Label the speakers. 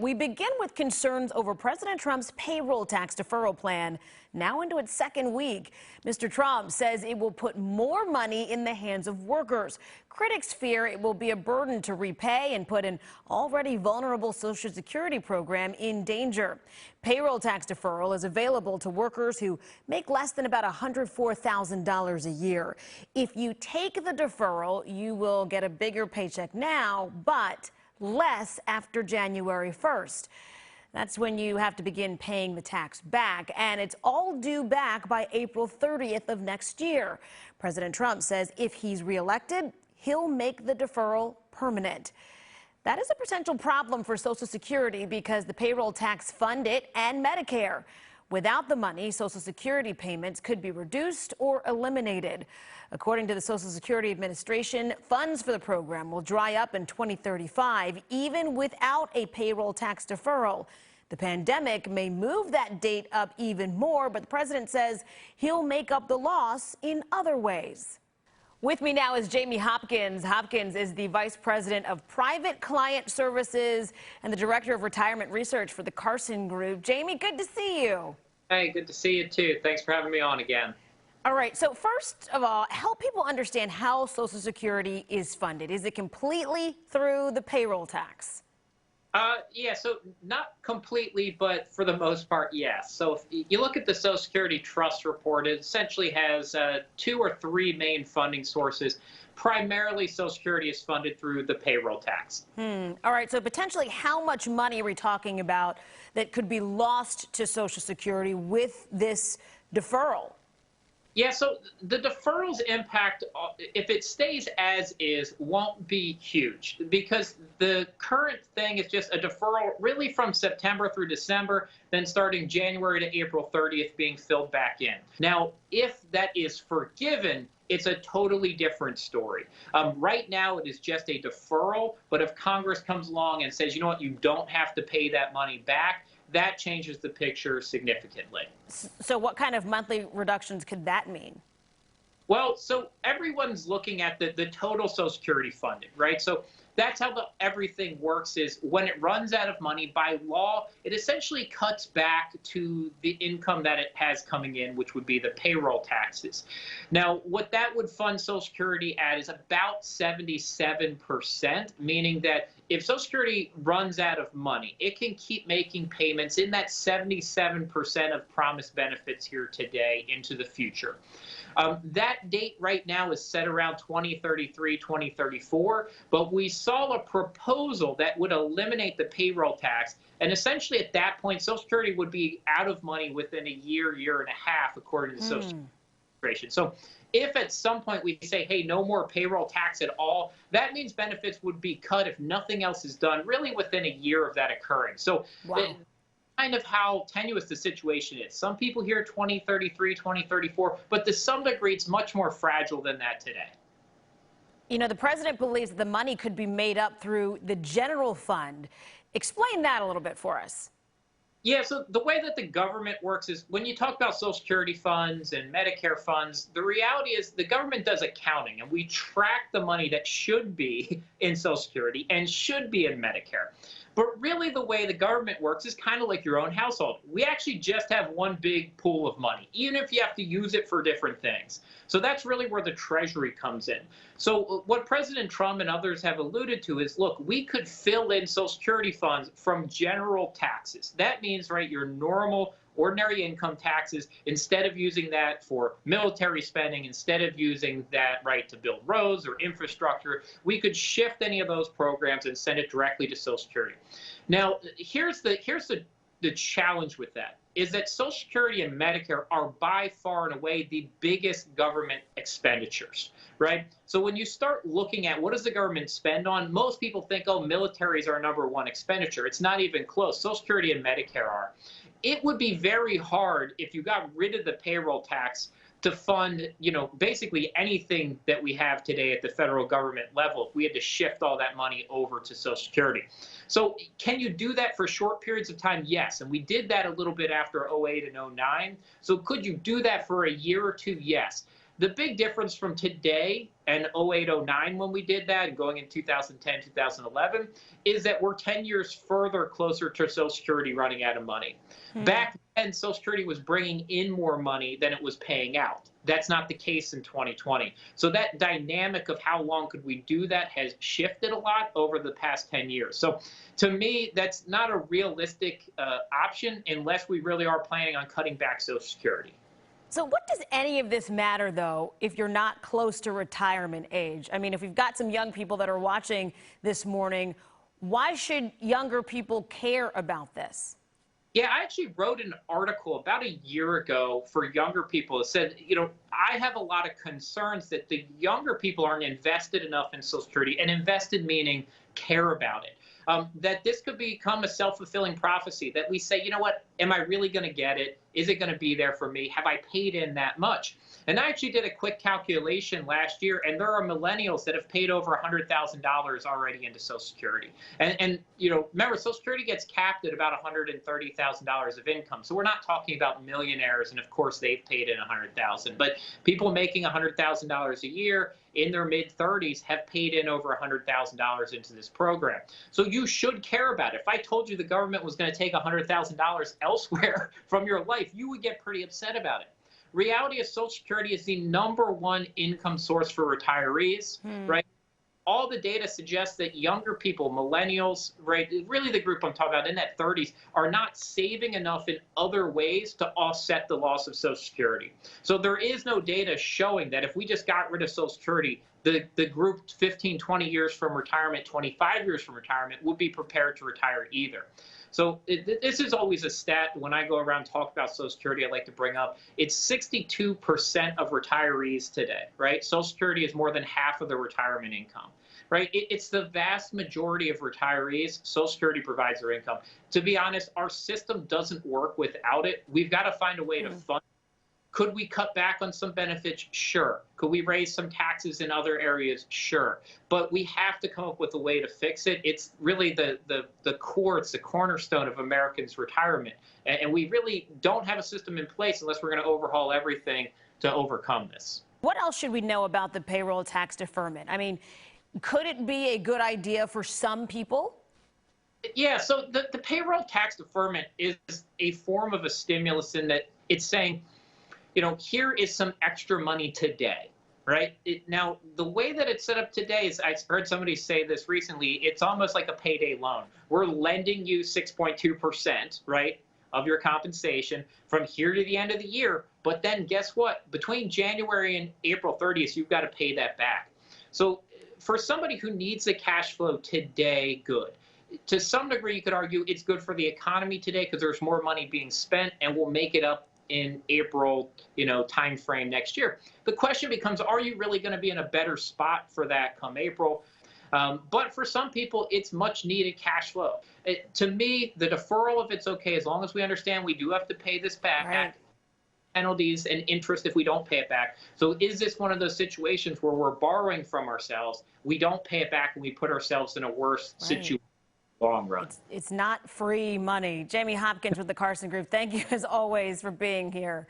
Speaker 1: We begin with concerns over President Trump's payroll tax deferral plan, now into its second week. Mr. Trump says it will put more money in the hands of workers. Critics fear it will be a burden to repay and put an already vulnerable Social Security program in danger. Payroll tax deferral is available to workers who make less than about $104,000 a year. If you take the deferral, you will get a bigger paycheck now, but less after January 1st. That's when you have to begin paying the tax back, and it's all due back by April 30th of next year. President Trump says if he's reelected, he'll make the deferral permanent. That is a potential problem for Social Security because the payroll tax fund it and Medicare. Without the money, Social Security payments could be reduced or eliminated. According to the Social Security Administration, funds for the program will dry up in 2035, even without a payroll tax deferral. The pandemic may move that date up even more, but the president says he'll make up the loss in other ways. With me now is Jamie Hopkins. Hopkins is the Vice President of Private Client Services and the Director of Retirement Research for the Carson Group. Jamie, good to see you.
Speaker 2: Hey, good to see you too. Thanks for having me on again.
Speaker 1: All right, so first of all, help people understand how Social Security is funded. Is it completely through the payroll tax?
Speaker 2: Yeah, so not completely, but for the most part, yes. So if you look at the Social Security Trust Report, it essentially has 2 or 3 main funding sources. Primarily, Social Security is funded through the payroll tax.
Speaker 1: All right, so potentially how much money are we talking about that could be lost to Social Security with this deferral?
Speaker 2: Yeah, so the deferral's impact, if it stays as is, won't be huge because the current thing is just a deferral really from September through December, then starting January to April 30th being filled back in. Now, if that is forgiven, it's a totally different story. Right now, it is just a deferral, but if Congress comes along and says, you know what, you don't have to pay that money back, that changes the picture significantly.
Speaker 1: So what kind of monthly reductions could that mean?
Speaker 2: Well, so everyone's looking at the total Social Security funding, right? So that's how everything works is when it runs out of money, by law, it essentially cuts back to the income that it has coming in, which would be the payroll taxes. Now, what that would fund Social Security at is about 77%, meaning that if Social Security runs out of money, it can keep making payments in that 77% of promised benefits here today into the future. That date right now is set around 2033, 2034, but we saw a proposal that would eliminate the payroll tax, and essentially at that point, Social Security would be out of money within a year, year and a half, according to the Social Security Administration. So if at some point we say, hey, no more payroll tax at all, that means benefits would be cut if nothing else is done, really within a year of that occurring. So kind of how tenuous the situation is. Some people hear 2033, 2034, but to some degree, it's much more fragile than that today.
Speaker 1: You know, the president believes that the money could be made up through the general fund. Explain that a little bit for us.
Speaker 2: Yeah, so the way that the government works is when you talk about Social Security funds and Medicare funds, the reality is the government does accounting, and we track the money that should be in Social Security and should be in Medicare. But really the way the government works is kind of like your own household. We actually just have one big pool of money, even if you have to use it for different things. So that's really where the Treasury comes in. So what President Trump and others have alluded to is, look, we could fill in Social Security funds from general taxes. That means, right, your normal ordinary income taxes, instead of using that for military spending, instead of using that, right, to build roads or infrastructure, we could shift any of those programs and send it directly to Social Security. Now, here's the challenge with that, is that Social Security and Medicare are by far and away the biggest government expenditures, right? So when you start looking at what does the government spend on, most people think, oh, military is our #1 expenditure. It's not even close. Social Security and Medicare are. It would be very hard if you got rid of the payroll tax to fund, you know, basically anything that we have today at the federal government level if we had to shift all that money over to Social Security. So can you do that for short periods of time? Yes. And we did that a little bit after 08 and 09. So could you do that for a year or two? Yes. The big difference from today and 08, 09 when we did that and going in 2010, 2011 is that we're 10 years further closer to Social Security running out of money. Back then, Social Security was bringing in more money than it was paying out. That's not the case in 2020. So that dynamic of how long could we do that has shifted a lot over the past 10 years. So to me, that's not a realistic option unless we really are planning on cutting back Social Security.
Speaker 1: So what does any of this matter, though, if you're not close to retirement age? I mean, if we've got some young people that are watching this morning, why should younger people care about this?
Speaker 2: Yeah, I actually wrote an article about a year ago for younger people. It said, I have a lot of concerns that the younger people aren't invested enough in Social Security, and invested meaning care about it. That this could become a self-fulfilling prophecy, that we say, you know what, am I really going to get it? Is it going to be there for me? Have I paid in that much? And I actually did a quick calculation last year, and there are millennials that have paid over $100,000 already into Social Security. And remember, Social Security gets capped at about $130,000 of income. So we're not talking about millionaires, and of course they've paid in $100,000. But people making $100,000 a year in their mid-30s have paid in over $100,000 into this program. So you should care about it. If I told you the government was going to take $100,000 elsewhere from your life, you would get pretty upset about it. Reality is Social Security is the #1 income source for retirees, right? All the data suggests that younger people, millennials, right, really the group I'm talking about in that 30s, are not saving enough in other ways to offset the loss of Social Security. So there is no data showing that if we just got rid of Social Security, the group 15, 20 years from retirement, 25 years from retirement would be prepared to retire either. So this is always a stat when I go around and talk about Social Security I like to bring up. It's 62% of retirees today, right? Social Security is more than half of their retirement income, right? It's the vast majority of retirees. Social Security provides their income. To be honest, our system doesn't work without it. We've got to find a way to fund. Could we cut back on some benefits? Sure. Could we raise some taxes in other areas? Sure. But we have to come up with a way to fix it. It's really the core, it's the cornerstone of Americans' retirement. And we really don't have a system in place unless we're going to overhaul everything to overcome this.
Speaker 1: What else should we know about the payroll tax deferment? I mean, could it be a good idea for some people?
Speaker 2: Yeah, so the payroll tax deferment is a form of a stimulus in that it's saying, here is some extra money today, right? Now, the way that it's set up today is, I heard somebody say this recently, it's almost like a payday loan. We're lending you 6.2%, right, of your compensation from here to the end of the year. But then guess what? Between January and April 30th, you've got to pay that back. So for somebody who needs the cash flow today, good. To some degree, you could argue it's good for the economy today because there's more money being spent, and we'll make it up in April, time frame next year. The question becomes, are you really going to be in a better spot for that come April? But for some people, it's much needed cash flow. To me, the deferral of it's okay as long as we understand we do have to pay this back. Right. Penalties and interest if we don't pay it back. So is this one of those situations where we're borrowing from ourselves, we don't pay it back, and we put ourselves in a worse situation? Long run.
Speaker 1: It's not free money. Jamie Hopkins with the Carson Group, thank you as always for being here.